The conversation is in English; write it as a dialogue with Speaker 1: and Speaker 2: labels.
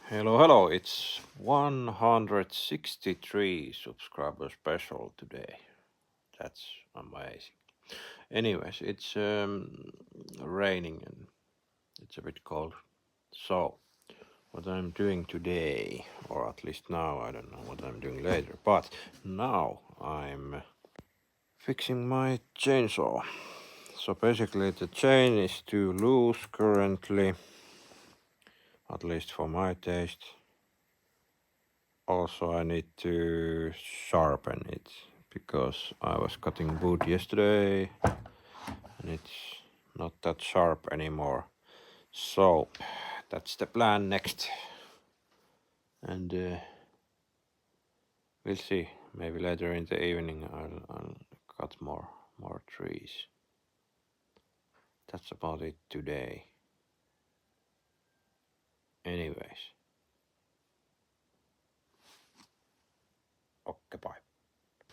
Speaker 1: Hello, hello. It's 163 subscriber special today. That's amazing. Anyways, it's raining and it's a bit cold. So, what I'm doing today, or at least now, I don't know what I'm doing later, but now I'm fixing my chainsaw. So basically the chain is too loose currently, at least for my taste. Also, I need to sharpen it because I was cutting wood yesterday and it's not that sharp anymore. So that's the plan next. And we'll see. Maybe later in the evening I'll cut more trees. That's about it today. Anyways.